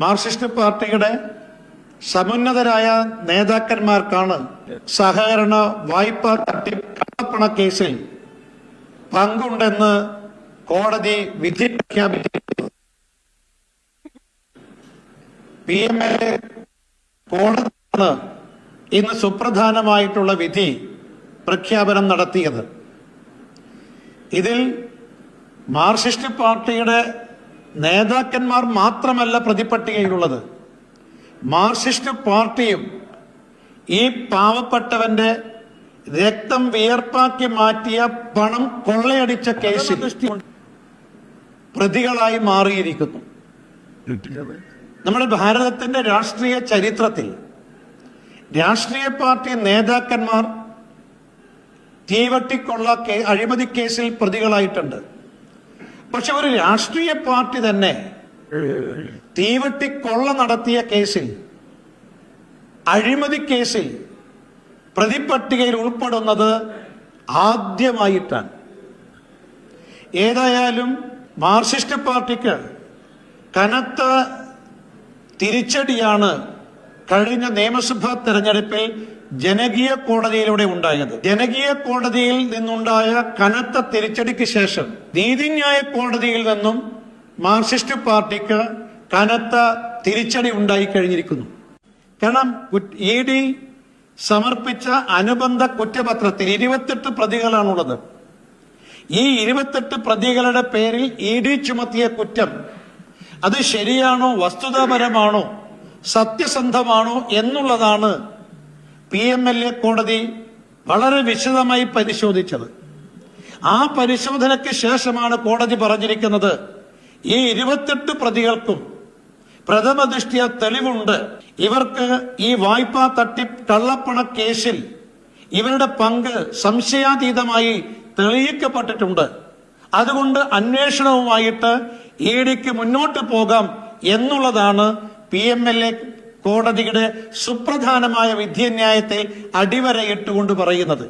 Marxist പാർട്ടിയുടെ സമുന്നതരായ നേതാക്കന്മാർക്കാണ് സഹകരണ വായ്പാ തട്ടിപ്പ് കള്ളപ്പണ കേസിൽ പങ്കുണ്ടെന്ന് കോടതി വിധി പ്രഖ്യാപിച്ചിരിക്കുന്നത്. PMLA കോടതിയാണ് ഇന്ന് സുപ്രധാനമായിട്ടുള്ള വിധി പ്രഖ്യാപനം നടത്തിയത്. ഇതിൽ മാർക്സിസ്റ്റ് പാർട്ടിയുടെ നേതാക്കന്മാർ മാത്രമല്ല പ്രതിപട്ടികയിലുള്ളത്. മാർക്സിസ്റ്റ് പാർട്ടിയും ഈ പാവപ്പെട്ടവന്റെ രക്തം വിയർപ്പാക്കി മാറ്റിയ പണം കൊള്ളയടിച്ച കേസിൽ പ്രതികളായി മാറിയിരിക്കുന്നു. നമ്മുടെ ഭാരതത്തിന്റെ രാഷ്ട്രീയ ചരിത്രത്തിൽ രാഷ്ട്രീയ പാർട്ടി നേതാക്കന്മാർ തീവട്ടിക്കൊള്ള അഴിമതി കേസിൽ പ്രതികളായിട്ടുണ്ട്. പക്ഷെ ഒരു രാഷ്ട്രീയ പാർട്ടി തന്നെ തീവട്ടിക്കൊള്ള നടത്തിയ കേസിൽ, അഴിമതി കേസിൽ പ്രതിപട്ടികയിൽ ഉൾപ്പെടുന്നത് ആദ്യമായിട്ടാണ്. ഏതായാലും മാർക്സിസ്റ്റ് പാർട്ടിക്ക് കനത്ത തിരിച്ചടിയാണ് കഴിഞ്ഞ നിയമസഭാ തെരഞ്ഞെടുപ്പിൽ ജനകീയ കോടതിയിലൂടെ ഉണ്ടായത്. ജനകീയ കോടതിയിൽ നിന്നുണ്ടായ കനത്ത തിരിച്ചടിക്ക് ശേഷം നീതിന്യായ കോടതിയിൽ നിന്നും മാർക്സിസ്റ്റ് പാർട്ടിക്ക് കനത്ത തിരിച്ചടി ഉണ്ടായി കഴിഞ്ഞിരിക്കുന്നു. കാരണം ED സമർപ്പിച്ച അനുബന്ധ കുറ്റപത്രത്തിൽ 28 പ്രതികളാണുള്ളത്. ഈ 28 പ്രതികളുടെ പേരിൽ ED ചുമത്തിയ കുറ്റം അത് ശരിയാണോ, വസ്തുതാപരമാണോ, സത്യസന്ധമാണോ എന്നുള്ളതാണ് PMLA കോടതി വളരെ വിശദമായി പരിശോധിച്ചത്. ആ പരിശോധനയ്ക്ക് ശേഷമാണ് കോടതി പറഞ്ഞിരിക്കുന്നത് ഈ 28 പ്രതികൾക്കും പ്രഥമ ദൃഷ്ട്യാ തെളിവുണ്ട്. ഇവർക്ക് ഈ വായ്പാ തട്ടിപ്പ് കള്ളപ്പണ കേസിൽ ഇവരുടെ പങ്ക് സംശയാതീതമായി തെളിയിക്കപ്പെട്ടിട്ടുണ്ട്. അതുകൊണ്ട് അന്വേഷണവുമായിട്ട് EDക്ക് മുന്നോട്ട് പോകാം എന്നുള്ളതാണ് PMLA കോടതിയുടെ സുപ്രധാനമായ വിധിന്യായത്തിൽ അടിവരയിട്ടുകൊണ്ട് പറയുന്നത്.